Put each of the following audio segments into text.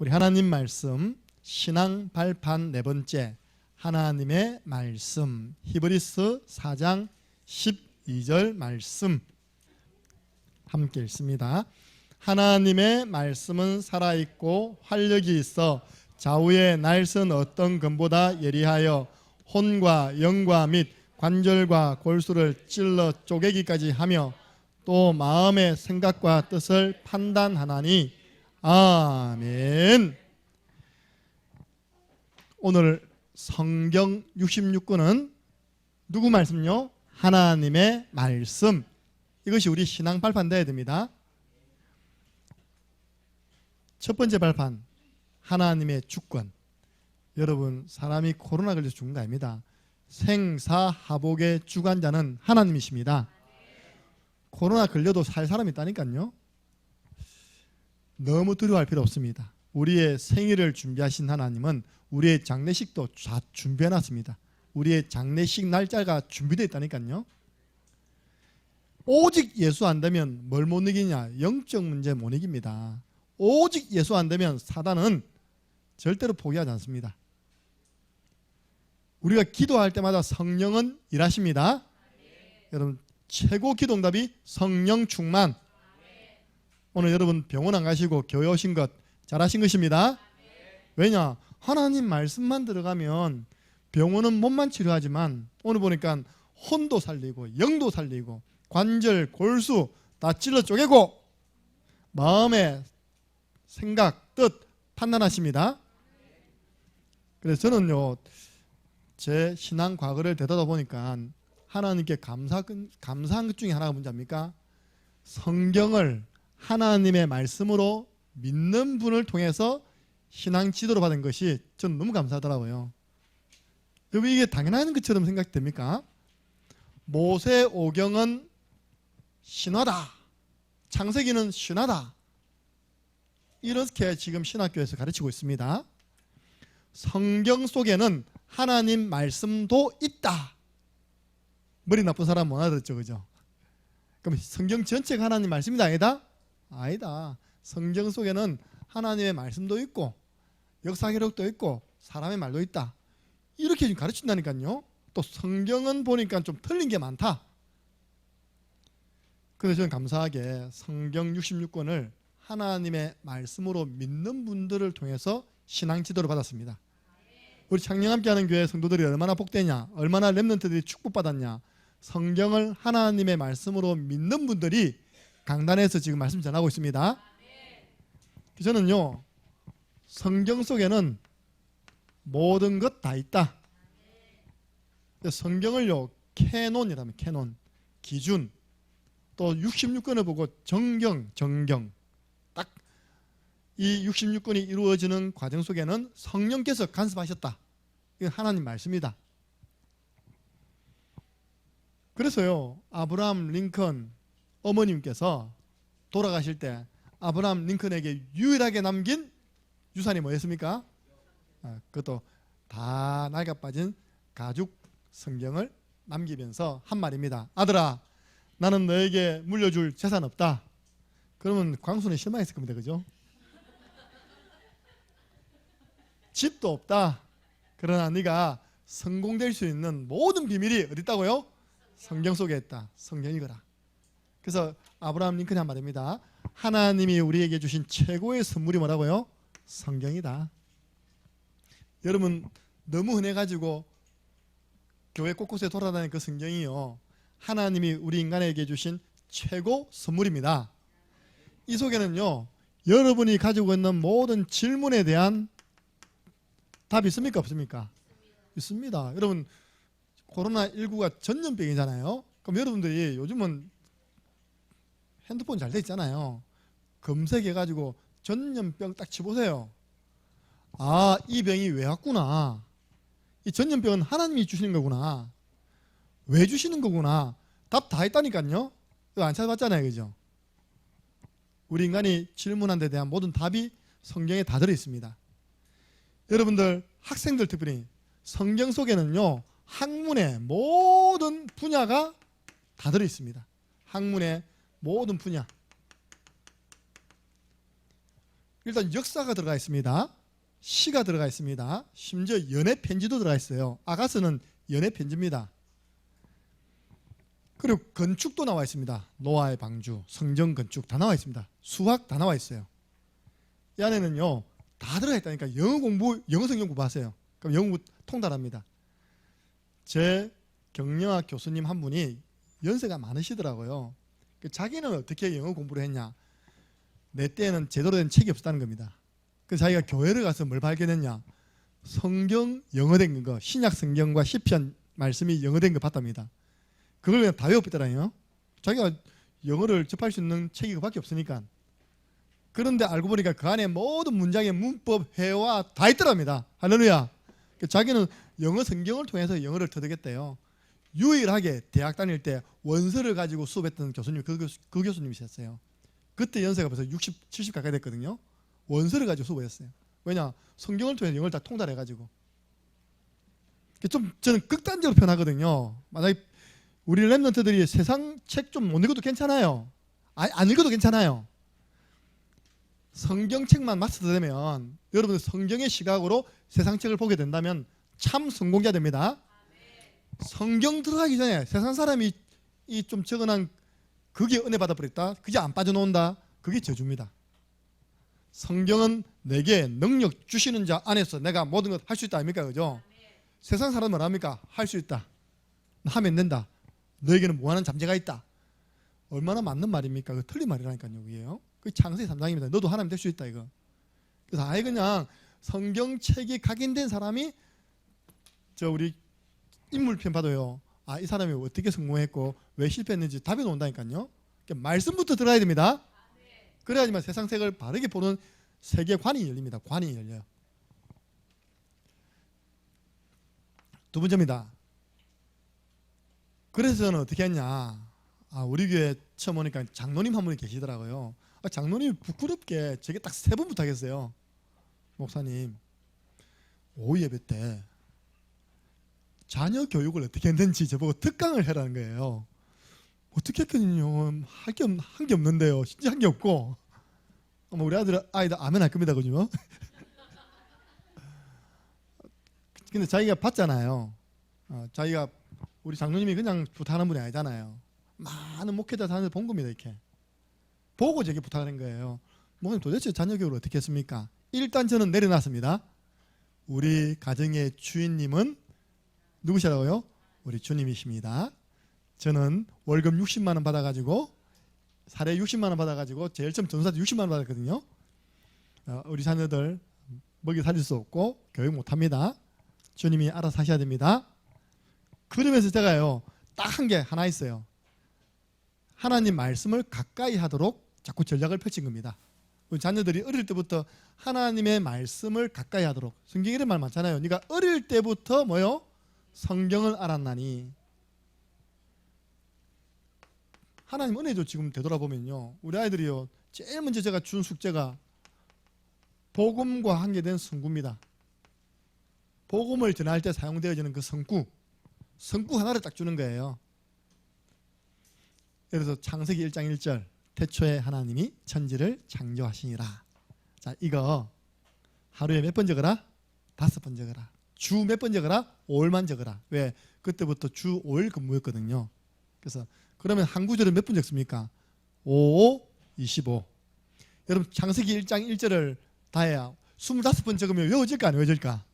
우리 하나님 말씀 신앙 발판 네 번째, 하나님의 말씀, 히브리서 4장 12절 말씀 함께 읽습니다. 하나님의 말씀은 살아있고 활력이 있어 좌우의 날선 어떤 검보다 예리하여 혼과 영과 및 관절과 골수를 찔러 쪼개기까지 하며 또 마음의 생각과 뜻을 판단하나니. 아멘. 오늘 성경 66권은 누구 말씀요? 하나님의 말씀. 이것이 우리 신앙 발판 되어야 됩니다. 첫 번째 발판, 하나님의 주권. 여러분, 사람이 코로나 걸려서 죽은 거 아닙니다. 생사하복의 주관자는 하나님이십니다. 코로나 걸려도 살 사람이 있다니까요. 너무 두려워할 필요 없습니다. 우리의 생일을 준비하신 하나님은 우리의 장례식도 다 준비해놨습니다. 우리의 장례식 날짜가 준비되어 있다니까요. 오직 예수 안 되면 뭘 못 이기냐? 영적 문제 못 이깁니다. 오직 예수 안 되면 사단은 절대로 포기하지 않습니다. 우리가 기도할 때마다 성령은 일하십니다. 여러분, 최고 기도응답이 성령 충만. 오늘 여러분 병원 안 가시고 교회 오신 것 잘하신 것입니다. 왜냐? 하나님 말씀만 들어가면 병원은 몸만 치료하지만 오늘 보니까 혼도 살리고 영도 살리고 관절, 골수 다 찔러 쪼개고 마음의 생각, 뜻 판단하십니다. 그래서 저는요, 제 신앙 과거를 되돌아보니까 하나님께 감사한 것 중에 하나가 뭔지 압니까? 성경을 하나님의 말씀으로 믿는 분을 통해서 신앙 지도를 받은 것이 저는 너무 감사하더라고요. 여러분, 이게 당연한 것처럼 생각됩니까? 모세오경은 신화다, 창세기는 신화다, 이렇게 지금 신학교에서 가르치고 있습니다. 성경 속에는 하나님 말씀도 있다. 머리 나쁜 사람 못 알아듣죠, 그죠? 그럼 성경 전체가 하나님 말씀이다, 아니다? 아니다. 성경 속에는 하나님의 말씀도 있고 역사 기록도 있고 사람의 말도 있다. 이렇게 지금 가르친다니까요. 또 성경은 보니까 좀 틀린 게 많다. 그래서 저는 감사하게 성경 66권을 하나님의 말씀으로 믿는 분들을 통해서 신앙 지도를 받았습니다. 우리 창녕함께하는 교회 성도들이 얼마나 복되냐, 얼마나 렘넌트들이 축복받았냐. 성경을 하나님의 말씀으로 믿는 분들이 강단에서 지금 말씀 전하고 있습니다. 저는요, 성경 속에는 모든 것 다 있다. 성경을요, 캐논이라면 캐논, 기준, 또 66권을 보고 정경 딱 이 66권이 이루어지는 과정 속에는 성령께서 간섭하셨다. 이건 하나님 말씀이다. 그래서요, 아브라함 링컨 어머님께서 돌아가실 때 아브라함 링컨에게 유일하게 남긴 유산이 뭐였습니까? 그것도 다 낡아 빠진 가죽 성경을 남기면서 한 말입니다. 아들아, 나는 너에게 물려줄 재산 없다. 그러면 광수는 실망했을 겁니다. 그죠? 집도 없다. 그러나 네가 성공될 수 있는 모든 비밀이 어디 있다고요? 성경 속에 있다. 성경 읽어라. 그래서 아브라함 링컨이 한 말입니다. 하나님이 우리에게 주신 최고의 선물이 뭐라고요? 성경이다. 여러분, 너무 흔해가지고 교회 곳곳에 돌아다니는 그 성경이요, 하나님이 우리 인간에게 주신 최고 선물입니다. 이 속에는요, 여러분이 가지고 있는 모든 질문에 대한 답이 있습니까? 없습니까? 있습니다. 여러분, 코로나19가 전염병이잖아요. 그럼 여러분들이 요즘은 핸드폰 잘 돼 있잖아요. 검색해가지고 전염병 딱 치보세요. 아, 이 병이 왜 왔구나. 이 전염병은 하나님이 주시는 거구나. 왜 주시는 거구나. 답 다 있다니까요. 이거 안 찾아봤잖아요. 그죠? 우리 인간이 질문한 데 대한 모든 답이 성경에 다 들어있습니다. 여러분들, 학생들 특별히 성경 속에는요, 학문의 모든 분야가 다 들어있습니다. 학문의 모든 분야. 일단 역사가 들어가 있습니다. 시가 들어가 있습니다. 심지어 연애 편지도 들어가 있어요. 아가서는 연애 편지입니다. 그리고 건축도 나와 있습니다. 노아의 방주, 성전 건축 다 나와 있습니다. 수학 다 나와 있어요. 이 안에는요 다 들어가 있다니까. 영어 성경 공부하세요. 그럼 영어 공부 통달합니다. 제 경영학 교수님 한 분이 연세가 많으시더라고요. 자기는 어떻게 영어 공부를 했냐? 내 때에는 제대로 된 책이 없었다는 겁니다. 그래서 자기가 교회를 가서 뭘 발견했냐? 성경 영어된 거, 신약 성경과 시편 말씀이 영어된 거 봤답니다. 그걸 그냥 다 외웠더라고요. 자기가 영어를 접할 수 있는 책이 그밖에 없으니까. 그런데 알고 보니까 그 안에 모든 문장의 문법, 회화 다 있더랍니다. 할렐루야. 자기는 영어 성경을 통해서 영어를 터득했대요. 유일하게 대학 다닐 때 원서를 가지고 수업했던 교수님이 그 교수님이셨어요. 그때 연세가 벌써 60, 70 가까이 됐거든요. 원서를 가지고 수업했어요. 왜냐? 성경을 통해서 영어를 다 통달해가지고. 좀 저는 극단적으로 표현하거든요. 만약에 우리 랩런트들이 세상 책 좀 못 읽어도 괜찮아요. 안 읽어도 괜찮아요. 성경책만 마스터되면 여러분들 성경의 시각으로 세상 책을 보게 된다면 참 성공자 됩니다. 성경 들어가기 전에 세상 사람이 이 좀 적어놓은 그게 은혜 받아버렸다, 그게 안 빠져나온다, 그게 저주입니다. 성경은 내게 능력 주시는 자 안에서 내가 모든 것 할 수 있다 아닙니까? 그죠? 세상 사람은 뭐랍니까? 할 수 있다, 하면 된다, 너에게는 무한한 잠재가 있다. 얼마나 맞는 말입니까? 그 틀린 말이라니까요. 그게요. 그 창세기 3장입니다. 너도 하나님 될 수 있다 이거. 그래서 아예 그냥 성경책이 각인된 사람이 저 우리 인물편 봐도요. 아, 이 사람이 어떻게 성공했고 왜 실패했는지 답이 나온다니까요. 그러니까 말씀부터 들어야 됩니다. 그래야지만 세상색을 바르게 보는 세계관이 열립니다. 관이 열려요. 두 번째입니다. 그래서 저는 어떻게 했냐. 우리 교회 처음 오니까 장로님 한 분이 계시더라고요. 장로님이 부끄럽게 저게 딱 3번 부탁했어요. 목사님, 오후 예배 때 자녀 교육을 어떻게 했는지 저보고 특강을 해라는 거예요. 어떻게 했거든요. 한 게 없는데요. 진짜 한 게 없고. 우리 아이들 아멘 할 겁니다. 그죠? 근데 자기가 봤잖아요. 자기가 우리 장로님이 그냥 부탁하는 분이 아니잖아요. 많은 목회자 사람들 본 겁니다. 이렇게 보고 저게 부탁하는 거예요. 목사님 도대체 자녀 교육을 어떻게 했습니까? 일단 저는 내려놨습니다. 우리 가정의 주인님은 누구시라고요? 우리 주님이십니다. 저는 월급 60만 원 받아가지고 사례 60만 원 받아가지고 제일 처음 전사도 60만 원 받았거든요. 우리 자녀들 먹여 살릴 수 없고 교육 못합니다. 주님이 알아서 하셔야 됩니다. 그러면서 제가요 딱 한 게 하나 있어요. 하나님 말씀을 가까이 하도록 자꾸 전략을 펼친 겁니다. 우리 자녀들이 어릴 때부터 하나님의 말씀을 가까이 하도록, 성경에 이런 말 많잖아요. 네가 어릴 때부터 뭐요? 성경을 알았나니. 하나님 은혜죠. 지금 되돌아보면요, 우리 아이들이요 제일 먼저 제가 준 숙제가 복음과 한계된 성구입니다. 복음을 전할 때 사용되어지는 그 성구 하나를 딱 주는 거예요. 그래서 창세기 1장 1절 태초에 하나님이 천지를 창조하시니라. 자, 이거 하루에 몇 번 적어라? 5번 적어라. 주 몇 번 적어라? 5일만 적어라. 왜? 그때부터 주 5일 근무했거든요. 그래서 그러면 한 구절은 몇 번 적습니까? 5, 25. 여러분 창세기 1장 1절을 다 해야 25번 적으면 외워질까 안 외워질까?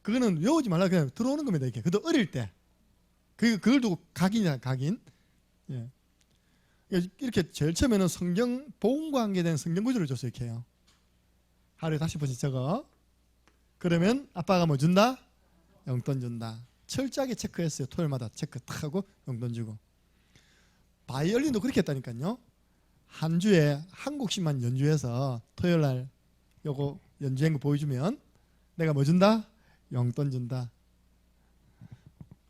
그거는 외우지 말라, 그냥 들어오는 겁니다. 이렇게. 그도 어릴 때. 그걸 두고 각인이야, 각인. 예. 이렇게 제일 처음에는 성경 복음과 관계된 성경 구절을 줬어요. 이렇게 해요. 하루에 50번씩 적어. 그러면 아빠가 뭐 준다? 용돈 준다. 철저하게 체크했어요. 토요일마다 체크 탁 하고 용돈 주고. 바이올린도 그렇게 했다니까요. 한 주에 한 곡씩만 연주해서 토요일날 요거 연주한 거 보여주면 내가 뭐 준다? 용돈 준다.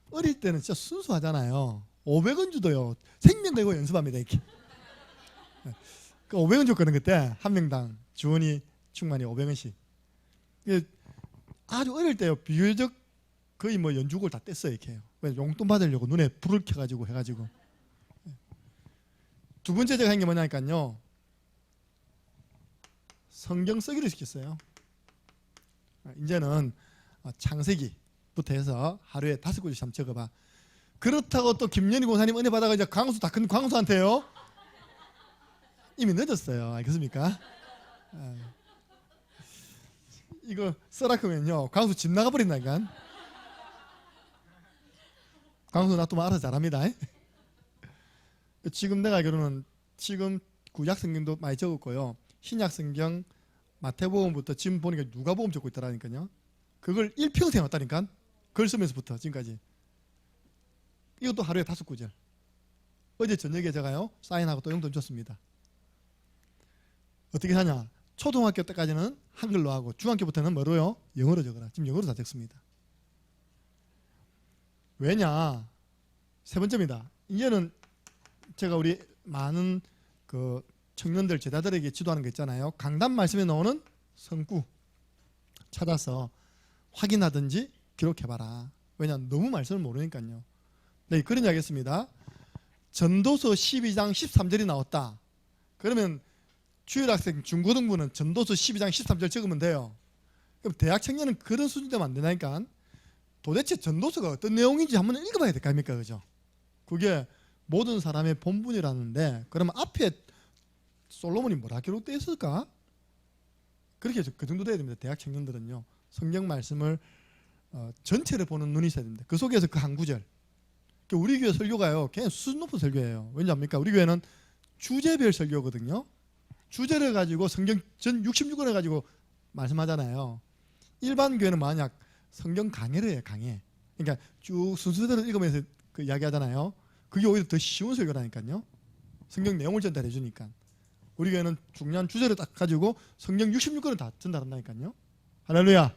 어릴 때는 진짜 순수하잖아요. 500원 주도요. 생명 걸고 연습합니다. 이렇게. 그 500원 줬거든 그때. 한 명당 주원이 충만히 500원씩. 아주 어릴 때요. 비교적 거의 뭐 연주곡을 다 뗐어요. 이렇게 해요. 용돈 받으려고 눈에 불을 켜가지고 해가지고. 두 번째 제가 한 게 뭐냐니까요. 성경 쓰기를 시켰어요. 이제는 창세기부터 해서 하루에 5구절씩 한번 적어봐. 그렇다고 또 김연희 권사님 은혜 받아가 이제 광수 다 큰 광수한테요. 이미 늦었어요. 알겠습니까? 이거 써라 크면요 광수 집 나가버린다니까. 광수 놔두면 알아서 잘합니다. 지금 내가 알기로는 지금 구약 성경도 많이 적었고요. 신약 성경 마태복음부터 지금 보니까 누가복음 적고 있더라니까요. 그걸 일평생 왔다니까. 글 쓰면서부터 지금까지. 이것도 하루에 5구절. 어제 저녁에 제가요 사인하고 또 용돈 줬습니다. 어떻게 하냐? 초등학교 때까지는 한글로 하고 중학교부터는 뭐로요? 영어로 적어라. 지금 영어로 다 적습니다. 왜냐? 세 번째입니다. 이제는 제가 우리 많은 그 청년들 제자들에게 지도하는 거 있잖아요. 강단 말씀에 나오는 성구 찾아서 확인하든지 기록해봐라. 왜냐? 너무 말씀을 모르니까요. 네, 그런 이야기 했습니다. 전도서 12장 13절이 나왔다. 그러면 주일학생 중고등부는 전도서 12장 13절 적으면 돼요. 그럼 대학 청년은 그런 수준 되면 안 되니까 도대체 전도서가 어떤 내용인지 한번 읽어봐야 될 거 아닙니까? 그죠? 그게 모든 사람의 본분이라는데 그러면 앞에 솔로몬이 뭐라 기록되어 있을까? 그렇게 그 정도 돼야 됩니다. 대학 청년들은요. 성경 말씀을 전체를 보는 눈이 있어야 됩니다. 그 속에서 그 한 구절. 우리 교회 설교가요. 그냥 수준 높은 설교예요. 왠지 압니까? 우리 교회는 주제별 설교거든요. 주제를 가지고 성경 전 66권을 가지고 말씀하잖아요. 일반 교회는 만약 성경 강해를 해요. 강해. 그러니까 쭉 순서대로 읽으면서 그 이야기하잖아요. 그게 오히려 더 쉬운 설교라니까요. 성경 내용을 전달해 주니까. 우리 교회는 중요한 주제를 딱 가지고 성경 66권을 다 전달한다니까요. 할렐루야.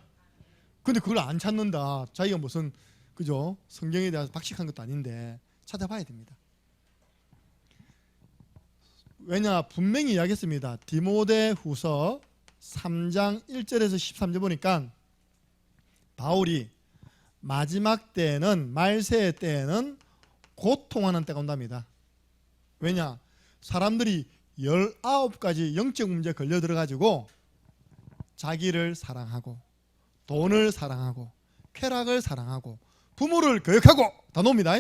근데 그걸 안 찾는다. 자기가 무슨 그죠? 성경에 대해서 박식한 것도 아닌데 찾아봐야 됩니다. 왜냐? 분명히 이야기했습니다. 디모데후서 3장 1절에서 13절 보니까 바울이 마지막 때에는 말세 때에는 고통하는 때가 온답니다. 왜냐? 사람들이 19가지 영적 문제에 걸려 들어가지고 자기를 사랑하고 돈을 사랑하고 쾌락을 사랑하고 부모를 거역하고 다 놉니다.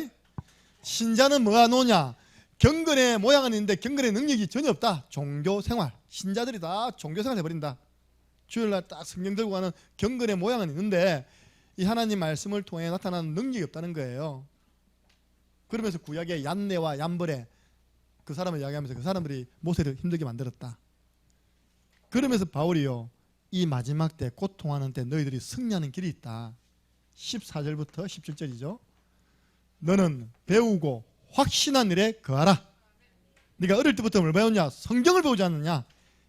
신자는 뭐가 노냐? 경건의 모양은 있는데 경건의 능력이 전혀 없다. 종교생활. 신자들이 다 종교생활 해버린다. 주일날 딱 성경 들고 가는 경건의 모양은 있는데 이 하나님 말씀을 통해 나타나는 능력이 없다는 거예요. 그러면서 구약의 얀네와 얀벌에 그 사람을 이야기하면서 그 사람들이 모세를 힘들게 만들었다. 그러면서 바울이요. 이 마지막 때 고통하는 때 너희들이 승리하는 길이 있다. 14절부터 17절이죠. 너는 배우고 확신한 일에 거하라. 네가 어릴 때부터 뭘 배웠냐? 성경을 배우지 않느냐?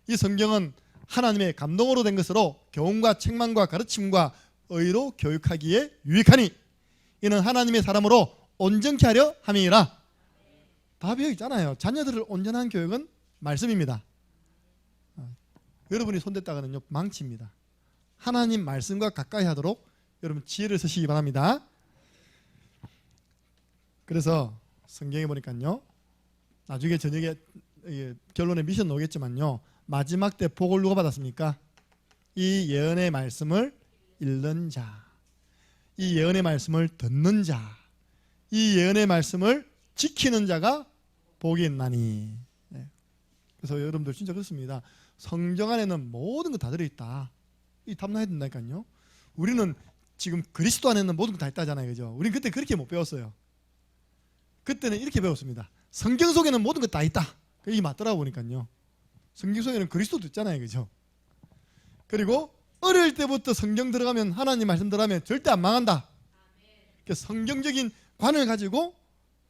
이 성경은 하나님의 감동으로 된 것으로 교훈과 책망과 가르침과 의로 교육하기에 유익하니 이는 하나님의 사람으로 온전케 하려 함이니라. 다 배어 있잖아요. 자녀들을 온전한 교육은 말씀입니다. 여러분이 손댔다가는요 망치입니다. 하나님 말씀과 가까이 하도록 여러분 지혜를 쓰시기 바랍니다. 그래서 성경에 보니까요 나중에 저녁에 결론에 미션 나오겠지만요 마지막 때 복을 누가 받았습니까? 이 예언의 말씀을 읽는 자, 이 예언의 말씀을 듣는 자, 이 예언의 말씀을 지키는 자가 복이 있나니. 그래서 여러분들 진짜 그렇습니다. 성경 안에는 모든 거 다 들어있다. 이 탐나야 된다니까요. 우리는 지금 그리스도 안에는 모든 거 다 있다잖아요. 그죠? 우리는 그때 그렇게 못 배웠어요. 그때는 이렇게 배웠습니다. 성경 속에는 모든 거 다 있다. 이게 맞더라고 보니까요. 성경 속에는 그리스도도 있잖아요. 그죠? 그리고 어릴 때부터 성경 들어가면 하나님 말씀 들어가면 절대 안 망한다. 그러니까 성경적인 관을 가지고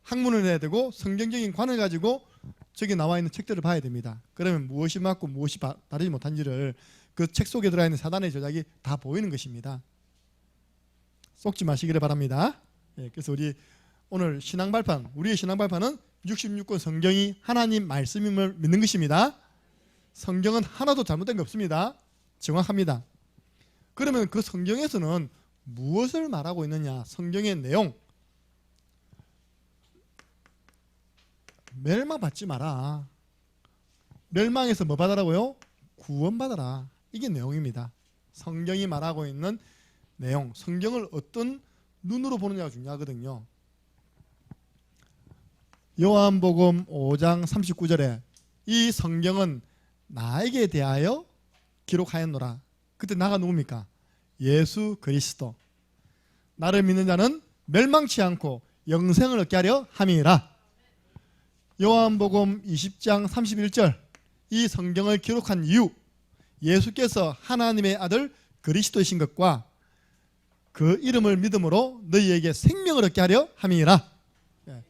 학문을 해야 되고 성경적인 관을 가지고 저기 나와 있는 책들을 봐야 됩니다. 그러면 무엇이 맞고 무엇이 다르지 못한지를 그 책 속에 들어가 있는 사단의 조작이 다 보이는 것입니다. 속지 마시기를 바랍니다. 그래서 우리 오늘 신앙 발판, 우리의 신앙 발판은 66권 성경이 하나님 말씀임을 믿는 것입니다. 성경은 하나도 잘못된 게 없습니다. 정확합니다. 그러면 그 성경에서는 무엇을 말하고 있느냐? 성경의 내용. 멸망받지 마라. 멸망해서 뭐 받으라고요? 구원받아라. 이게 내용입니다. 성경이 말하고 있는 내용, 성경을 어떤 눈으로 보느냐가 중요하거든요. 요한복음 5장 39절에 이 성경은 나에게 대하여 기록하였노라. 그때 나가 누굽니까? 예수 그리스도. 나를 믿는 자는 멸망치 않고 영생을 얻게 하려 함이라. 요한복음 20장 31절 이 성경을 기록한 이유, 예수께서 하나님의 아들 그리스도이신 것과 그 이름을 믿음으로 너희에게 생명을 얻게 하려 함이라. 예.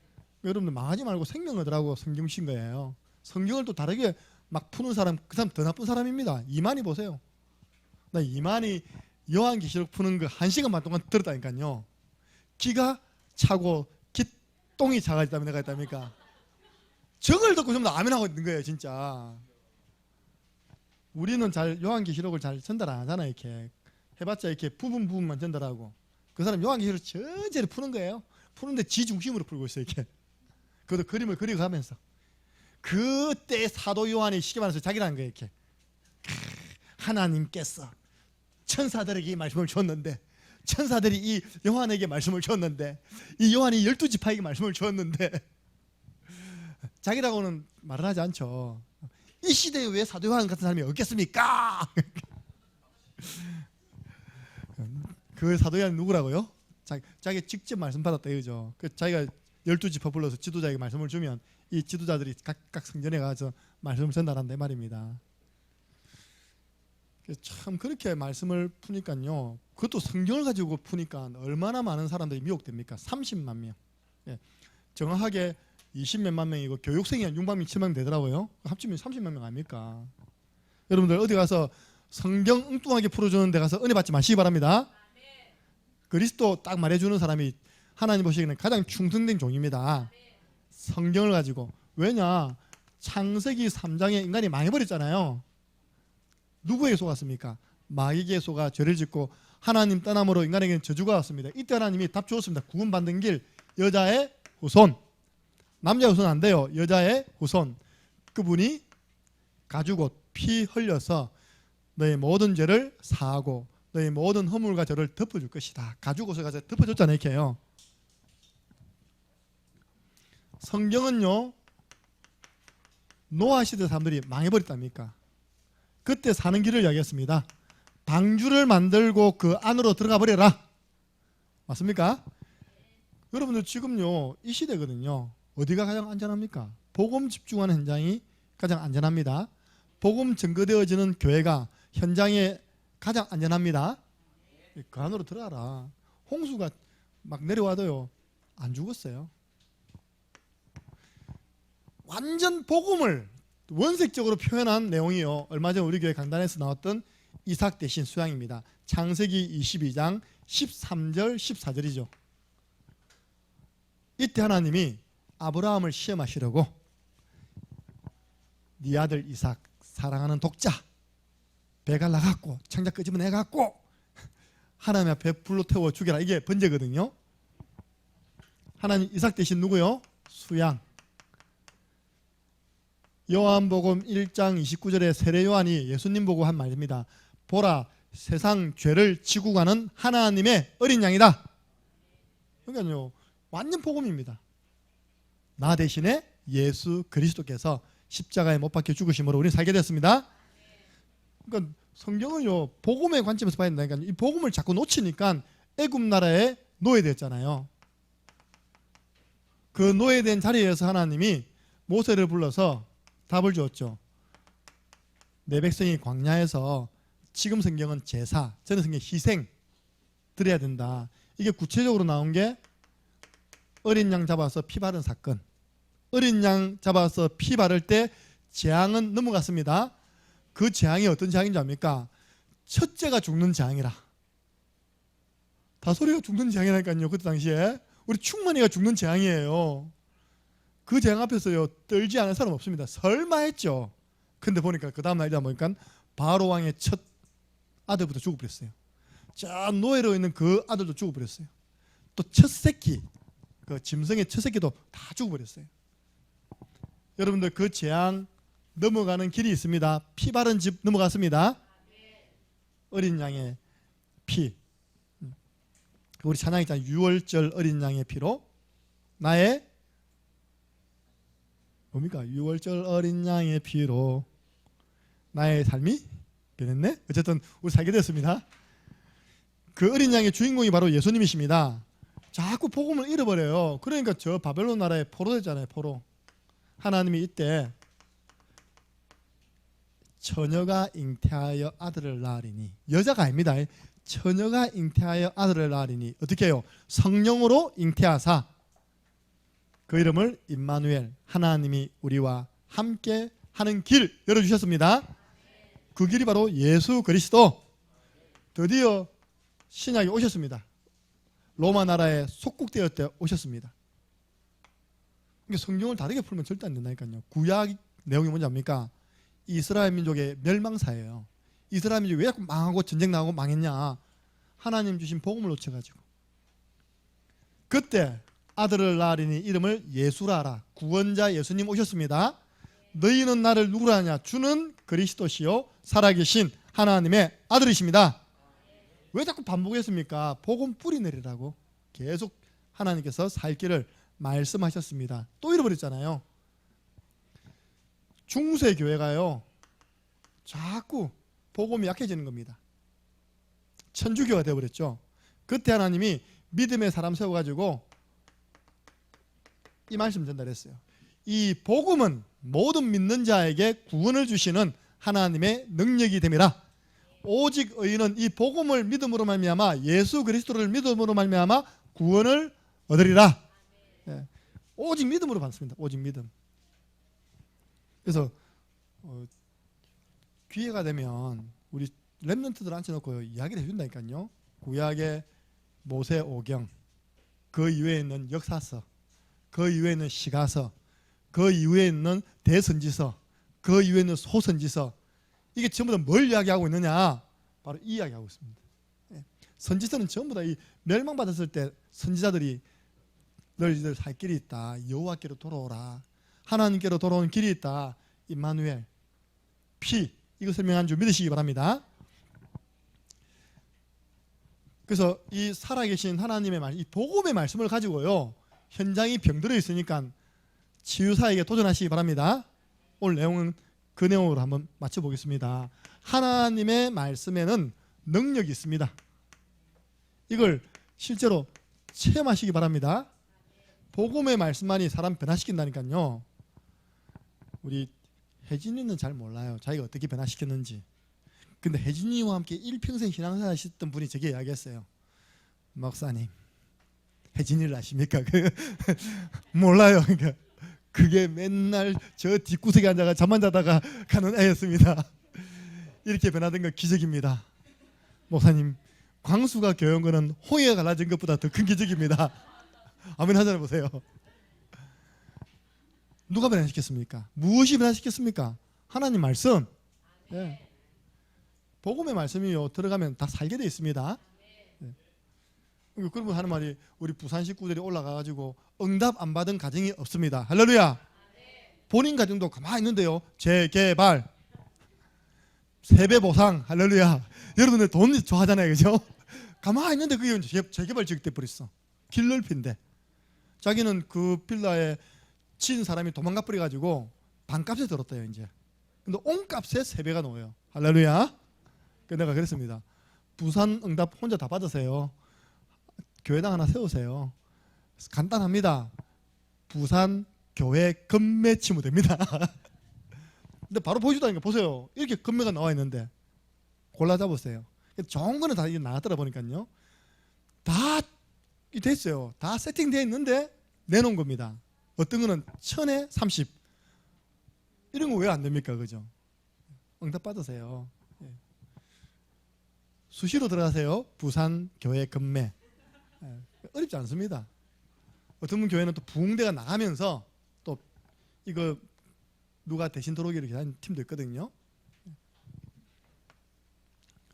여러분들 망하지 말고 생명 얻으라고 성경 주신 거예요. 성경을 또 다르게 막 푸는 사람, 그 사람 더 나쁜 사람입니다. 이만희 보세요. 나 이만희 요한계시록 푸는 거 1시간 반 동안 들었다니까요. 기가 차고 똥이 작아졌다면 내가 했답니까? 저걸 듣고 전부 다 아멘하고 있는 거예요, 진짜. 우리는 잘 요한계시록을 잘 전달 안 하잖아요. 이렇게 해봤자 이렇게 부분만 전달하고, 그 사람 요한계시록 전체를 푸는 거예요. 푸는데 지 중심으로 풀고 있어요. 이렇게 그것도 그림을 그려가면서 그때 사도 요한이 쉽게 말해서 자기라는 거예요. 이렇게 하나님께서 천사들에게 이 말씀을 줬는데, 천사들이 이 요한에게 말씀을 줬는데, 이 요한이 12지파에게 말씀을 줬는데, 자기라고는 말을 하지 않죠. 이 시대에 왜 사도 요한 같은 사람이 없겠습니까? 그 사도 요한이 누구라고요? 자기 직접 말씀 받았다 이거죠. 자기가 12지파 불러서 지도자에게 말씀을 주면 이 지도자들이 각각 성전에 가서 말씀을 전달한다 이 말입니다. 참 그렇게 말씀을 푸니까요, 그것도 성경을 가지고 푸니까 얼마나 많은 사람들이 미혹됩니까? 30만 명. 예. 정확하게 20몇만 명이고 교육생이 한 6만 명, 7만 명 되더라고요. 합치면 30만 명 아닙니까? 여러분들 어디 가서 성경 엉뚱하게 풀어주는 데 가서 은혜 받지 마시기 바랍니다. 그리스도 딱 말해주는 사람이 하나님 보시기에는 가장 충성된 종입니다. 성경을 가지고. 왜냐? 창세기 3장에 인간이 망해버렸잖아요. 누구에게 속았습니까? 마귀에게 속아 죄를 짓고 하나님 떠남으로 인간에게는 저주가 왔습니다. 이때 하나님이 답 주었습니다. 구원받는 길, 여자의 후손. 남자의 후손 안 돼요. 여자의 후손. 그분이 가죽옷 피 흘려서 너의 모든 죄를 사하고 너의 모든 허물과 죄를 덮어줄 것이다. 가죽옷을 가서 덮어줬잖아요. 이렇게요. 성경은요, 노아 시대 사람들이 망해버렸답니까? 그때 사는 길을 이야기했습니다. 방주를 만들고 그 안으로 들어가 버려라. 맞습니까? 여러분들 지금요, 이 시대거든요. 어디가 가장 안전합니까? 복음 집중하는 현장이 가장 안전합니다. 복음 증거되어지는 교회가 현장에 가장 안전합니다. 그 안으로 들어가라. 홍수가 막 내려와도요, 안 죽었어요. 완전 복음을 원색적으로 표현한 내용이요, 얼마 전 우리 교회 강단에서 나왔던 이삭 대신 수양입니다. 창세기 22장 13절 14절이죠. 이때 하나님이 아브라함을 시험하시려고 네 아들 이삭 사랑하는 독자 배가 나갔고 창자 끄집어내갖고 하나님 앞에 불로 태워 죽여라. 이게 번제거든요. 하나님 이삭 대신 누구요? 수양. 요한복음 1장 29절에 세례 요한이 예수님 보고 한 말입니다. 보라, 세상 죄를 지고 가는 하나님의 어린 양이다. 그러니까요, 완전 복음입니다. 나 대신에 예수 그리스도께서 십자가에 못 박혀 죽으심으로 우리는 살게 됐습니다. 그러니까 성경은요, 복음의 관점에서 봐야 된다니까. 이 복음을 자꾸 놓치니까 애굽 나라에 노예됐잖아요. 그 노예된 자리에서 하나님이 모세를 불러서 답을 주었죠. 내 백성이 광야에서, 지금 성경은 제사, 저는 성경 희생 드려야 된다. 이게 구체적으로 나온 게 어린 양 잡아서 피 바른 사건. 어린 양 잡아서 피 바를 때 재앙은 넘어갔습니다. 그 재앙이 어떤 재앙인지 압니까? 첫째가 죽는 재앙이라. 다소리가 죽는 재앙이라니까요. 그때 당시에 우리 충만이가 죽는 재앙이에요. 그 재앙 앞에서요, 떨지 않은 사람 없습니다. 설마 했죠. 근데 보니까 그 다음 날이다 보니까 바로 왕의 첫 아들부터 죽어버렸어요. 저 노예로 있는 그 아들도 죽어버렸어요. 또 첫 새끼, 그 짐승의 첫 새끼도 다 죽어버렸어요. 여러분들 그 재앙 넘어가는 길이 있습니다. 피 바른 집 넘어갔습니다. 어린 양의 피. 우리 찬양 있잖아요. 6월절 어린 양의 피로 나의 뭡니까? 6월절 어린 양의 피로 나의 삶이 변했네? 어쨌든 우리 살게 됐습니다. 그 어린 양의 주인공이 바로 예수님이십니다. 자꾸 복음을 잃어버려요. 그러니까 저 바벨론 나라에 포로 됐잖아요. 포로. 하나님이 이때 처녀가 잉태하여 아들을 낳으리니, 여자가 아닙니다. 처녀가 잉태하여 아들을 낳으리니 어떻게 해요? 성령으로 잉태하사 그 이름을 임마누엘, 하나님이 우리와 함께 하는 길 열어주셨습니다. 그 길이 바로 예수 그리스도. 드디어 신약이 오셨습니다. 로마 나라에 속국되었을 때 오셨습니다. 그러니까 성경을 다르게 풀면 절대 안 된다니까요. 구약 내용이 뭔지 압니까? 이스라엘 민족의 멸망사예요. 이스라엘 민족이 왜 자꾸 망하고 전쟁 나고 망했냐? 하나님 주신 복음을 놓쳐가지고. 그때 아들을 낳으리니 이름을 예수라 하라. 구원자 예수님 오셨습니다. 너희는 나를 누구라 하냐? 주는 그리스도시요 살아계신 하나님의 아들이십니다. 왜 자꾸 반복했습니까? 복음 뿌리 내리라고 계속 하나님께서 살 길을 말씀하셨습니다. 또 잃어버렸잖아요. 중세 교회가요 자꾸 복음이 약해지는 겁니다. 천주교가 되어버렸죠. 그때 하나님이 믿음의 사람 세워가지고 이 말씀 전달했어요. 이 복음은 모든 믿는 자에게 구원을 주시는 하나님의 능력이 됨이라. 오직 의인은 이 복음을 믿음으로 말미암아 예수 그리스도를 믿음으로 말미암아 구원을 얻으리라. 예. 오직 믿음으로 받습니다. 오직 믿음. 그래서 기회가 되면 우리 렘넌트들 앉혀놓고 이야기를 해준다니까요. 구약의 모세오경, 그 이후에 있는 역사서, 그 이후에 있는 시가서, 그 이후에 있는 대선지서, 그 이후에 있는 소선지서, 이게 전부 다 뭘 이야기하고 있느냐? 바로 이 이야기하고 있습니다. 선지서는 전부 다 이 멸망받았을 때 선지자들이 너희들 살 길이 있다. 여호와께로 돌아오라. 하나님께로 돌아오는 길이 있다. 임마누엘, 피, 이거 설명한 줄 믿으시기 바랍니다. 그래서 이 살아계신 하나님의 말, 이 복음의 말씀을 가지고요 현장이 병들어 있으니까 치유사에게 도전하시기 바랍니다. 오늘 내용은 그 내용으로 한번 맞춰보겠습니다. 하나님의 말씀에는 능력이 있습니다. 이걸 실제로 체험하시기 바랍니다. 복음의 말씀만이 사람 변화시킨다니까요. 우리 혜진이는 잘 몰라요. 자기가 어떻게 변화시켰는지. 근데 혜진이와 함께 일평생 신앙생활 하셨던 분이 제게 이야기했어요. 목사님, 혜진이를 아십니까? 몰라요. 그러니까 그게 맨날 저 뒷구석에 앉아가 잠만 자다가 가는 애였습니다. 이렇게 변화된 건 기적입니다. 목사님, 광수가 겨운 거는 홍해가 갈라진 것보다 더 큰 기적입니다. 아멘 하잖아요. 보세요. 누가 변화시켰습니까? 무엇이 변화시켰습니까? 하나님 말씀. 네. 복음의 말씀이요 들어가면 다 살게 돼 있습니다. 네. 그러면 하는 말이 우리 부산 식구들이 올라가가지고 응답 안 받은 가정이 없습니다. 할렐루야. 본인 가정도 가만히 있는데요. 재개발, 세배 보상, 할렐루야. 여러분들 돈 좋아하잖아요, 그죠? 가만히 있는데 그게 재개발 지역 돼 버렸어. 길 넓인데 자기는 그 빌라에 친 사람이 도망가 버려가지고 반값에 들었대요 이제. 근데 온값에 3배가 나와요. 할렐루야. 내가 그랬습니다. 부산 응답 혼자 다 받으세요. 교회당 하나 세우세요. 간단합니다. 부산 교회 금매 치면 됩니다. 근데 바로 보여주다니까 보세요. 이렇게 금매가 나와 있는데 골라 잡으세요. 좋은 거는 다 나왔더라 보니까요. 다 됐어요. 다 세팅되어 있는데 내놓은 겁니다. 어떤 거는 1000에 30. 이런 거 왜 안 됩니까? 그죠? 응답 받으세요. 수시로 들어가세요. 부산 교회 금매. 어렵지 않습니다. 어떤 교회는 또 부흥대가 나가면서 또 이거 누가 대신 들어오기를 기다리는 팀도 있거든요.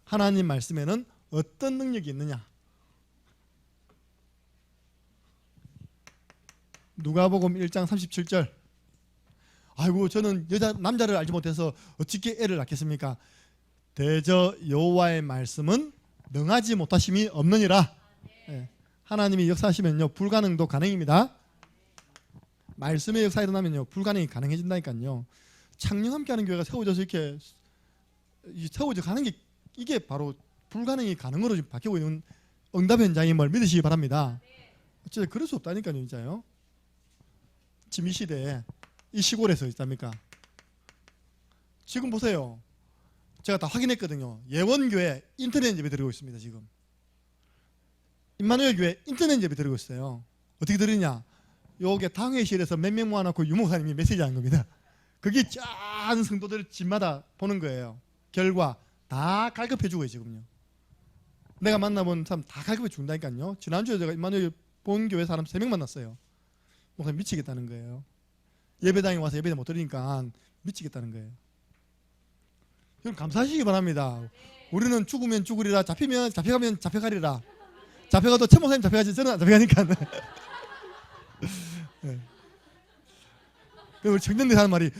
하나님 말씀에는 어떤 능력이 있느냐? 누가복음 1장 37절. 아이고 저는 남자를 알지 못해서 어떻게 애를 낳겠습니까? 대저 여호와의 말씀은 능하지 못하심이 없느니라. 예. 하나님이 역사하시면요 불가능도 가능입니다. 말씀의 역사 일어나면요 불가능이 가능해진다니까요. 창녕 함께하는 교회가 세워져서 이렇게 세워져 가는 게 이게 바로 불가능이 가능으로 지금 바뀌고 있는 응답 현장임을 믿으시기 바랍니다. 진짜 그럴 수 없다니까요, 진짜요. 지금 이 시대에 이 시골에서 있답니까? 지금 보세요. 제가 다 확인했거든요. 예원교회 인터넷 예배 드리고 있습니다. 지금 임마누엘 교회 인터넷 예배 드리고 있어요. 어떻게 드리냐? 요게 당회실에서 몇 명 모아놓고 유목사님이 메시지하는 겁니다. 그게 짠 성도들 집마다 보는 거예요. 결과 다 갈급해주고요. 지금요. 내가 만나본 사람 다 갈급해 준다니까요. 지난주에 제가 임마누엘 본교회 사람 3명 만났어요. 목사님 미치겠다는 거예요. 예배당에 와서 예배 못 드리니까 미치겠다는 거예요. 여러분 감사하시기 바랍니다. 우리는 죽으면 죽으리라, 잡히면 잡혀가면 잡혀가리라. 잡혀가도 최 목사님 잡혀가지 저는 안 잡혀가니까. 네. 우리 청년들이 하는 말이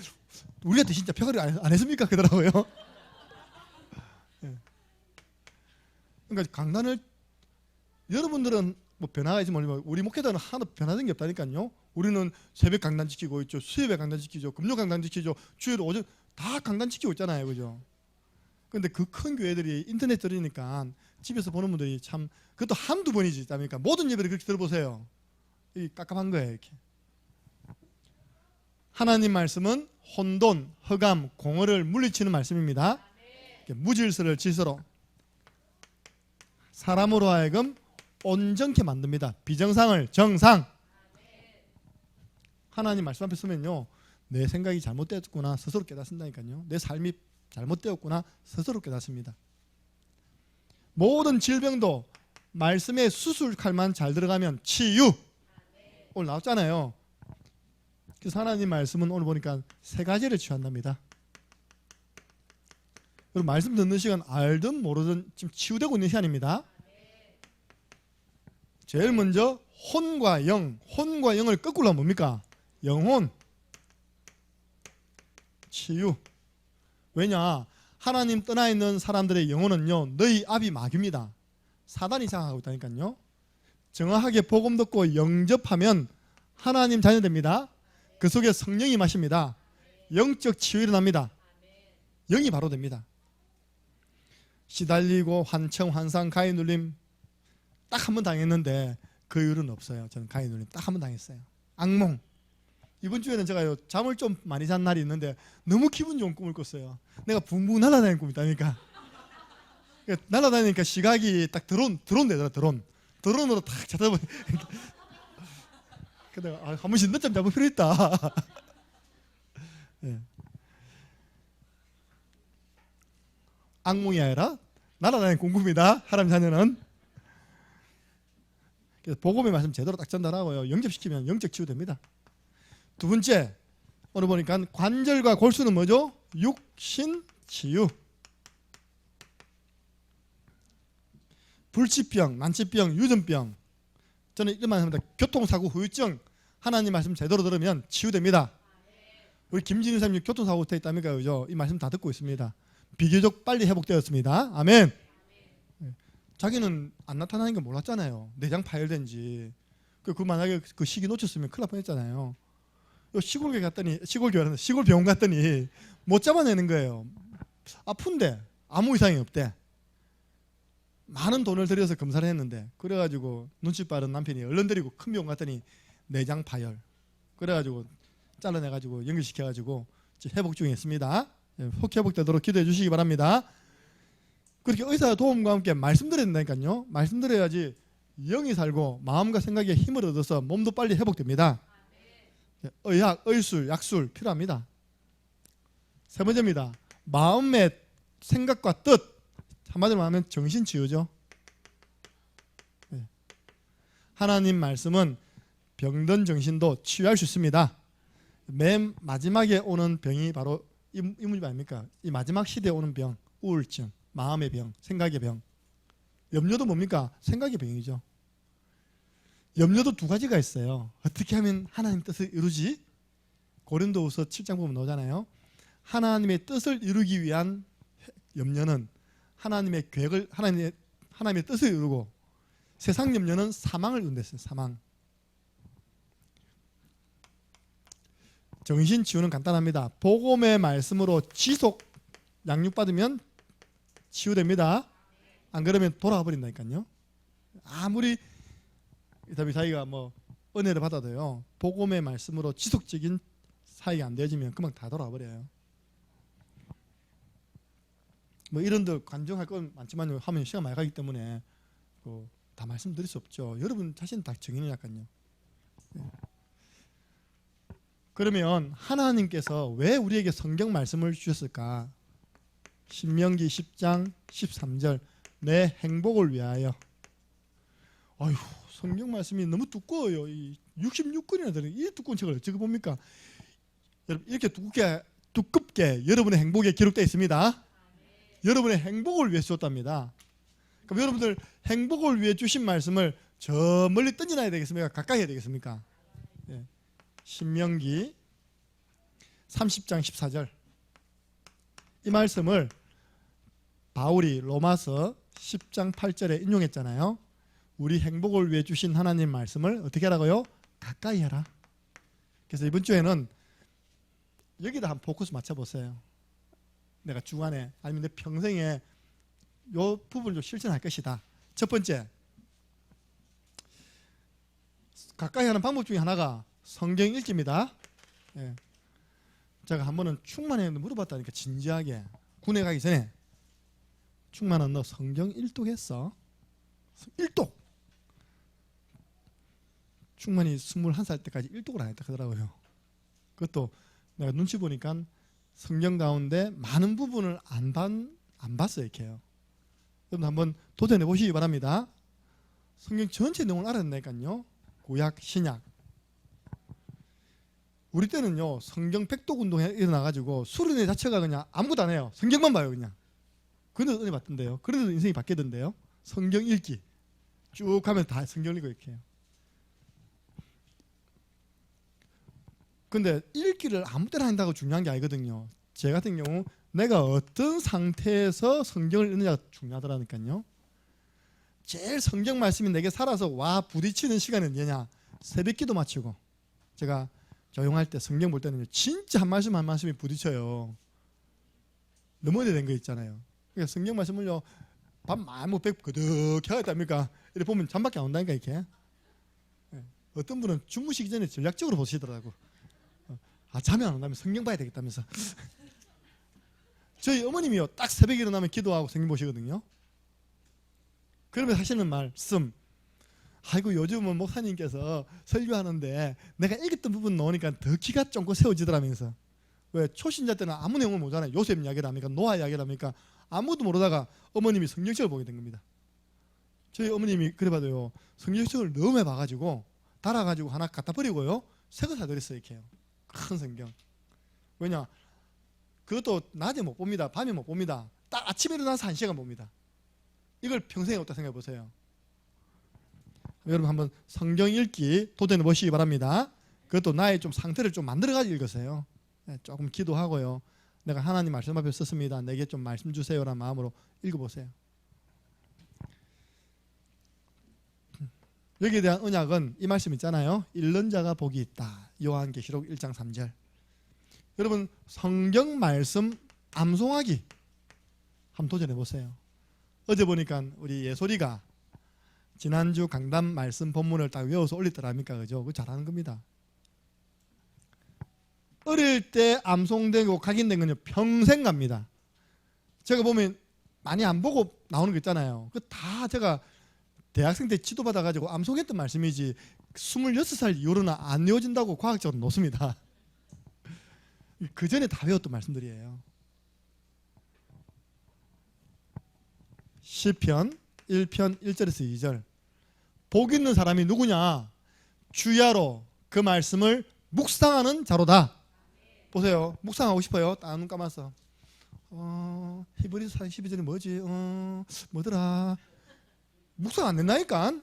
우리한테 진짜 표가리 안 했습니까? 그러더라고요. 네. 그러니까 강단을 여러분들은 뭐 변화가 있지 모르지만 우리 목회자는 하나도 변화된 게 없다니까요. 우리는 새벽 강단 지키고 있죠. 수요일에 강단 지키죠. 금요 강단 지키죠. 주일 오전 다 강단 지키고 있잖아요. 그죠? 그런데 그 큰 교회들이 인터넷 들으니까 집에서 보는 분들이 참 그것도 한두 번이지 있답니까? 모든 예배를 그렇게 들어보세요. 이 깝깝한 거예요. 이렇게. 하나님 말씀은 혼돈, 허감, 공허를 물리치는 말씀입니다. 무질서를 질서로 사람으로 하여금 온전케 만듭니다. 비정상을 정상. 하나님 말씀 앞에 서면요 내 생각이 잘못되었구나 스스로 깨닫는다니까요. 내 삶이 잘못되었구나 스스로 깨닫습니다. 모든 질병도 말씀의 수술 칼만 잘 들어가면 치유. 오늘 나왔잖아요. 그래서 하나님 말씀은 오늘 보니까 3가지를 취한답니다. 여러분 말씀 듣는 시간 알든 모르든 지금 치유되고 있는 시간입니다. 제일 먼저 혼과 영, 혼과 영을 거꾸로 하면 뭡니까? 영혼, 치유. 왜냐? 하나님 떠나 있는 사람들의 영혼은요 너희 앞이 마귀입니다. 사단이 장악하고 있다니까요. 정확하게 복음 듣고 영접하면 하나님 자녀 됩니다. 그 속에 성령이 마십니다. 영적 치유 일어납니다. 영이 바로 됩니다. 시달리고 환청, 환상, 가위 눌림 딱 한 번 당했는데 그 이후로는 없어요. 저는 가위 눌림 딱 한 번 당했어요. 악몽. 이번 주에는 제가 잠을 좀 많이 잔 날이 있는데 너무 기분 좋은 꿈을 꿨어요. 내가 붕붕 날아다니는 꿈이 있다니까. 날아다니니까 시각이 딱 드론 되더라. 드론으로 탁 찾아보니 내가 한 번씩 늦잠 잡을 필요 있다. 네. 악몽이 아니라 날아다니는 꿈입니다. 하나님 자녀는. 그래서 복음의 말씀 제대로 딱 전달하고요. 영접시키면 영적 치유됩니다. 두 번째, 오늘 보니까 관절과 골수는 뭐죠? 육신 치유. 불치병, 난치병, 유전병. 저는 이런 말 합니다. 교통사고 후유증. 하나님 말씀 제대로 들으면 치유됩니다. 우리 김진우 사님이 교통사고 때 있답니까? 그죠? 이 말씀 다 듣고 있습니다. 비교적 빨리 회복되었습니다. 아멘. 자기는 안 나타나는 걸 몰랐잖아요. 내장 파열된지. 그 만약에 그 시기 놓쳤으면 큰일 날 뻔했잖아요. 시골 병원 갔더니 못 잡아내는 거예요. 아픈데 아무 이상이 없대. 많은 돈을 들여서 검사를 했는데 그래가지고 눈치 빠른 남편이 얼른 데리고 큰 병원 갔더니 내장 파열. 그래가지고 잘라내가지고 연결시켜가지고 회복 중에 있습니다. 회복되도록 기도해 주시기 바랍니다. 그렇게 의사 도움과 함께 말씀드려야 된다니까요. 말씀드려야지 영이 살고 마음과 생각에 힘을 얻어서 몸도 빨리 회복됩니다. 의학, 의술, 약술 필요합니다. 세 번째입니다. 마음의 생각과 뜻. 한마디로 말하면 정신치유죠. 하나님 말씀은 병든 정신도 치유할 수 있습니다. 맨 마지막에 오는 병이 바로 이 문제 아닙니까? 이 마지막 시대에 오는 병, 우울증, 마음의 병, 생각의 병. 염려도 뭡니까? 생각의 병이죠. 염려도 2가지가 있어요. 어떻게 하면 하나님 뜻을 이루지? 고린도후서 7장 보면 나오잖아요. 하나님의 뜻을 이루기 위한 염려는 하나님의 계획을 하나님의 뜻을 이루고 세상 염려는 사망을 이룬댔어요. 사망. 정신 치유는 간단합니다. 복음의 말씀으로 지속 양육받으면 치유됩니다. 안 그러면 돌아가 버린다니까요. 아무리 자기가 뭐 은혜를 받아도요, 복음의 말씀으로 지속적인 사이가 안 되어지면 금방 다 돌아가 버려요. 뭐 이런들 관정할 건 많지만 하면 시간 많이 가기 때문에 다 말씀드릴 수 없죠. 여러분 자신 다 정인이니까요. 그러면 하나님께서 왜 우리에게 성경 말씀을 주셨을까? 신명기 10장 13절 내 행복을 위하여. 아휴, 성경 말씀이 너무 두꺼워요. 66권이나 되는 이 두꺼운 책을 어떻게 봅니까? 여러분 이렇게 두껍게 여러분의 행복에 기록되어 있습니다. 여러분의 행복을 위해 주었답니다. 그럼 여러분들 행복을 위해 주신 말씀을 저 멀리 던져놔야 되겠습니까? 가까이 해야 되겠습니까? 예. 신명기 30장 14절 이 말씀을 바울이 로마서 10장 8절에 인용했잖아요. 우리 행복을 위해 주신 하나님 말씀을 어떻게 하라고요? 가까이 해라. 그래서 이번 주에는 여기다 한번 포커스 맞춰보세요. 내가 주간에 아니면 내 평생에 이 부분을 좀 실천할 것이다. 첫 번째, 가까이 하는 방법 중에 하나가 성경 읽기입니다. 예. 제가 한 번은 충만에 물어봤다니까 진지하게 군에 가기 전에 충만은 너 성경 일독했어? 일독! 충만이 21살 때까지 일독을 안 했다 하더라고요. 그것도 내가 눈치 보니까 성경 가운데 많은 부분을 안 봤어요. 이렇게요. 여러분 한번 도전해 보시기 바랍니다. 성경 전체 내용을 알아낸다니까요. 구약, 신약. 우리 때는요, 성경 백독 운동에 일어나가지고 수련회 자체가 그냥 아무것도 안 해요. 성경만 봐요, 그냥. 그래도 은혜 받던데요. 그래도 인생이 바뀌던데요. 성경 읽기. 쭉 하면 다 성경 읽고 이렇게 해요. 근데 읽기를 아무 때나 한다고 중요한 게 아니거든요. 제 같은 경우 내가 어떤 상태에서 성경을 읽느냐가 중요하더라니까요. 제일 성경 말씀이 내게 살아서 와 부딪히는 시간이 언제냐? 새벽기도 마치고. 제가 조용할 때 성경 볼 때는 진짜 한 말씀 한 말씀이 부딪혀요. 너무 오래된 거 있잖아요. 그러니까 성경 말씀을요 밤 많이 못 뵙고 그득히 하겠답니까? 이렇게 보면 잠밖에 안 온다니까 이렇게. 어떤 분은 주무시기 전에 전략적으로 보시더라고. 아 잠이 안 온다면 성경 봐야 되겠다면서. 저희 어머님이요 딱 새벽에 일어나면 기도하고 성경 보시거든요. 그러면 하시는 말씀, 아이고 요즘은 목사님께서 설교하는데 내가 읽었던 부분 나오니까 더 기가 쫑긋 세워지더라면서. 왜 초신자 때는 아무 내용을 모르잖아요. 요셉 이야기를 합니까? 노아 이야기를 합니까? 아무도 모르다가 어머님이 성경책을 보게 된 겁니다. 저희 어머님이 그래봐도요 성경책을 너무 많이 봐가지고 달아가지고 하나 갖다 버리고요 새 거 사드렸어요. 이렇게요. 큰 성경. 왜냐? 그것도 낮에 못 봅니다. 밤에 못 봅니다. 딱 아침에 일어나서 1시간 봅니다. 이걸 평생에 어디다 생각해 보세요. 여러분 한번 성경 읽기 도전해 보시기 바랍니다. 그것도 나의 좀 상태를 좀 만들어가지고 읽으세요. 조금 기도하고요. 내가 하나님 말씀 앞에 썼습니다. 내게 좀 말씀 주세요라는 마음으로 읽어보세요. 여기에 대한 언약은 이 말씀 있잖아요. 읽는 자가 복이 있다. 요한계시록 1장 3절. 여러분 성경 말씀 암송하기 한번 도전해 보세요. 어제 보니까 우리 예솔이가 지난주 강단 말씀 본문을 딱 외워서 올렸더랍니까? 그죠? 그거 잘하는 겁니다. 어릴 때 암송되고 각인된 건요 평생 갑니다. 제가 보면 많이 안 보고 나오는 거 있잖아요. 그 다 제가 대학생 때 지도받아가지고 암송했던 말씀이지 26살 이후로는 안 외워진다고 과학적으로 놓습니다. 그 전에 다 외웠던 말씀들이에요. 시편 1편 1절에서 2절. 복 있는 사람이 누구냐? 주야로 그 말씀을 묵상하는 자로다. 보세요. 묵상하고 싶어요. 딱 눈 감아서. 히브리서 12절이 뭐지? 뭐더라? 묵상 안 된다니까.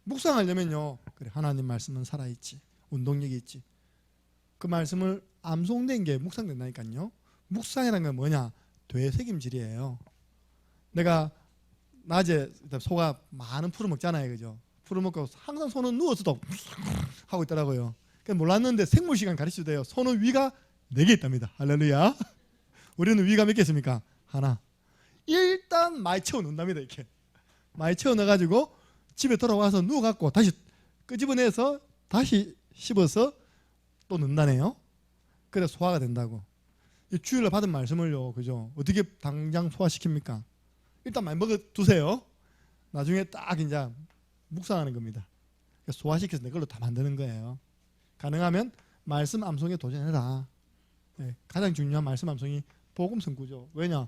묵상하려면요. 그래 하나님 말씀은 살아있지. 운동력이 있지. 그 말씀을 암송된 게 묵상된다니까요. 묵상이라는 건 뭐냐? 되새김질이에요. 내가 낮에 소가 많은 풀을 먹잖아요, 그죠? 풀을 먹고 항상 소는 누워서도 하고 있더라고요. 몰랐는데 생물 시간 가르쳐줘요. 소는 위가 4개 있답니다. 할렐루야. 우리는 위가 몇 개 있습니까? 하나. 일단 많이 채워 넣는답니다. 이렇게 많이 채워 넣어가지고 집에 돌아와서 누워갖고 다시 끄집어내서 다시 씹어서 또 넣는다네요. 그래 소화가 된다고. 이 주일날 받은 말씀을요, 그죠? 어떻게 당장 소화시킵니까? 일단 많이 먹어 두세요. 나중에 딱 이제 묵상하는 겁니다. 소화시켜서 내 걸로 다 만드는 거예요. 가능하면 말씀 암송에 도전해라. 네, 가장 중요한 말씀 암송이 복음 선구죠. 왜냐?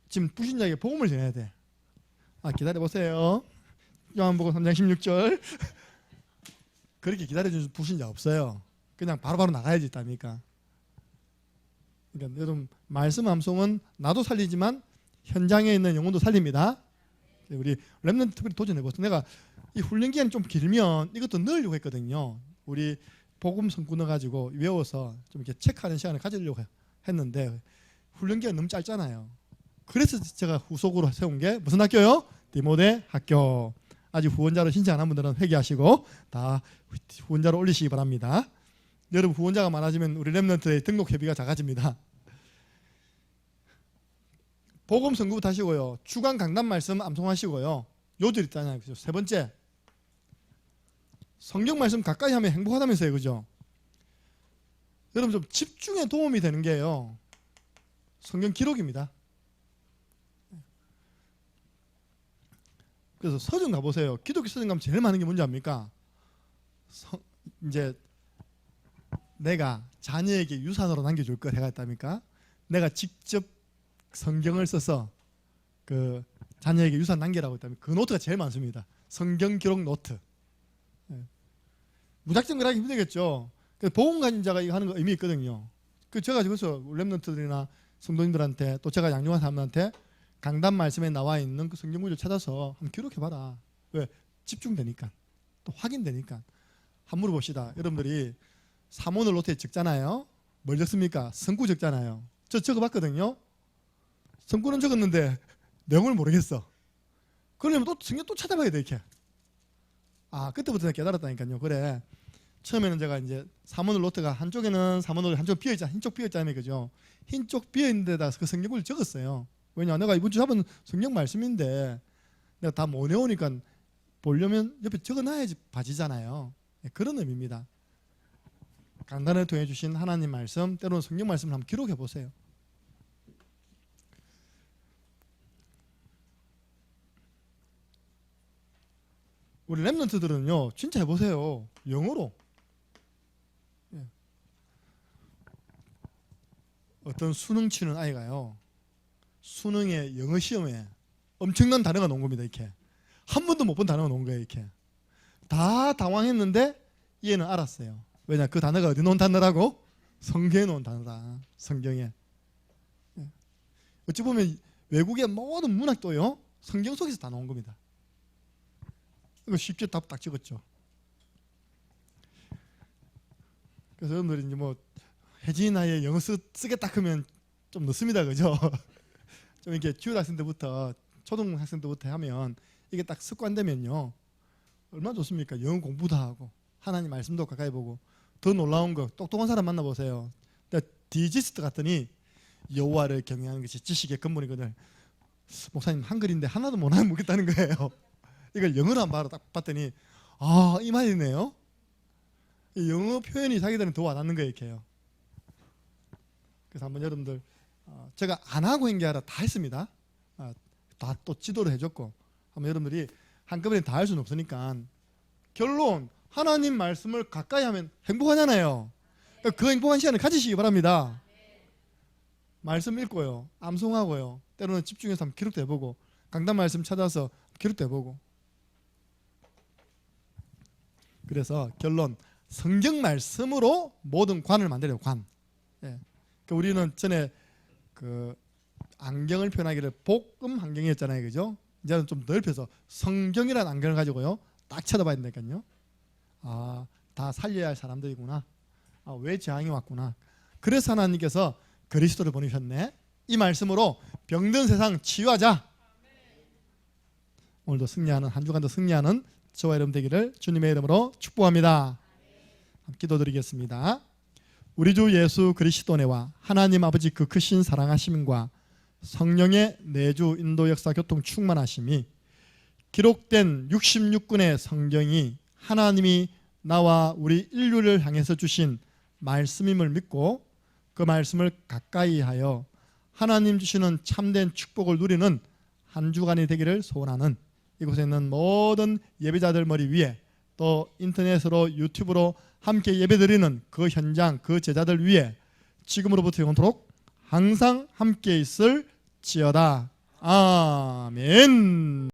지금 불신자에게 복음을 전해야 돼. 기다려보세요. 요한복음 3장 16절. 그렇게 기다려주는 불신자 없어요. 그냥 바로바로 나가야지 있다니까. 그러니까 여러분 말씀 암송은 나도 살리지만 현장에 있는 영혼도 살립니다. 우리 렘넌트 특별히 도전해보세요. 내가 이 훈련 기간이 좀 길면 이것도 넣으려고 했거든요. 우리 복음 선구 넣어가지고 외워서 좀 이렇게 체크하는 시간을 가지려고 했는데 훈련 기간 너무 짧잖아요. 그래서 제가 후속으로 세운 게 무슨 학교요? 디모데 학교. 아직 후원자로 신청 안 한 분들은 회개하시고 다 후원자로 올리시기 바랍니다. 여러분 후원자가 많아지면 우리 렘넌트의 등록 회비가 작아집니다. 복음 선구부터 하시고요. 주간 강단 말씀 암송하시고요. 요절 있잖아요. 그죠? 세 번째, 성경 말씀 가까이 하면 행복하다면서요. 그죠? 여러분 좀 집중에 도움이 되는 게요. 성경 기록입니다. 그래서 서점 가보세요. 기독교 서점 가면 제일 많은 게 뭔지 압니까? 이제 내가 자녀에게 유산으로 남겨줄 것 해가 있답니까? 내가 직접 성경을 써서 그 자녀에게 유산 남기라고 했다면 그 노트가 제일 많습니다. 성경 기록 노트. 무작정 그러기 힘들겠죠. 복음 가진 자가 이거 하는 거 의미 있거든요. 제가 그래서 렘넌트들이나 성도님들한테 또 제가 양육한 사람들한테 강단 말씀에 나와 있는 그 성경 구절 찾아서 한번 기록해봐라. 왜? 집중되니까. 또 확인되니까. 한번 물어봅시다. 여러분들이 사모늘 노트에 적잖아요. 뭘 적습니까? 성구 적잖아요. 저 적어봤거든요. 성구는 적었는데 내용을 모르겠어. 그러면 또 성경 또 찾아봐야 돼 이렇게. 그때부터 내가 깨달았다니까요. 그래. 처음에는 제가 이제 사모늘 노트가 한쪽에는 사모늘 한쪽 비어있잖아. 흰쪽 비어있잖아요. 그죠? 흰쪽 비어있는 데다 그 성경을 적었어요. 왜냐? 내가 이번 주 잡은 성경 말씀인데 내가 다 못 외우니까 보려면 옆에 적어놔야지 봐지잖아요. 그런 의미입니다. 강단을 통해 주신 하나님 말씀, 때로는 성경 말씀을 한번 기록해 보세요. 우리 렘넌트들은요, 진짜 해보세요. 영어로. 어떤 수능 치는 아이가요, 수능에 영어 시험에 엄청난 단어가 나온 겁니다. 이렇게 한 번도 못 본 단어가 나온 거예요. 이렇게 다 당황했는데 얘는 알았어요. 왜냐? 그 단어가 어디 놓은 단어라고? 성경에 놓은 단어다. 성경에. 어찌 보면 외국의 모든 문학도요, 성경 속에서 다 나온 겁니다. 이거 쉽게 답 딱 찍었죠. 그래서 여러분들이 이제 뭐 혜진이 나이에 영어 쓰겠다 하면 좀 늦습니다. 그죠? 좀 이렇게 중학생 때부터 초등학생 때부터 하면 이게 딱 습관되면요, 얼마나 좋습니까? 영어 공부도 하고 하나님 말씀도 가까이 보고. 더 놀라운 거, 똑똑한 사람 만나보세요. 디지스트 갔더니 여호와를 경외하는 것이 지식의 근본이거든. 목사님 한글인데 하나도 못 알아먹겠다는 거예요. 이걸 영어로 한번 딱 봤더니 이 말이네요. 영어 표현이 자기들은 더 와닿는 거예요. 이렇게요. 그래서 한번 여러분들, 제가 안 하고 한 게 아니라 다 했습니다. 다 또 지도를 해줬고, 한번 여러분들이 한꺼번에 다 할 수는 없으니까 결론, 하나님 말씀을 가까이 하면 행복하잖아요. 그 행복한 시간을 가지시기 바랍니다. 말씀 읽고요, 암송하고요, 때로는 집중해서 한번 기록도 해보고, 강단 말씀 찾아서 기록도 해보고. 그래서 결론, 성경 말씀으로 모든 관을 만들어요. 관. 우리는 전에 그 안경을 표현하기를 복음 안경이었잖아요. 그죠? 이제는 좀 넓혀서 성경이라는 안경을 가지고요, 딱 쳐다봐야 된다니까요. 다 살려야 할 사람들이구나. 왜 재앙이 왔구나. 그래서 하나님께서 그리스도를 보내셨네. 이 말씀으로 병든 세상 치유하자. 오늘도 승리하는, 한 주간도 승리하는 저와 여러분 되기를 주님의 이름으로 축복합니다. 기도드리겠습니다. 우리 주 예수 그리스도네와 하나님 아버지 그 크신 사랑하심과 성령의 내주 인도 역사 교통 충만하심이 기록된 66권의 성경이 하나님이 나와 우리 인류를 향해서 주신 말씀임을 믿고 그 말씀을 가까이 하여 하나님 주시는 참된 축복을 누리는 한 주간이 되기를 소원하는 이곳에 있는 모든 예배자들 머리 위에 또 인터넷으로 유튜브로 함께 예배드리는 그 현장 그 제자들 위에 지금으로부터 영원토록 항상 함께 있을지어다. 아멘.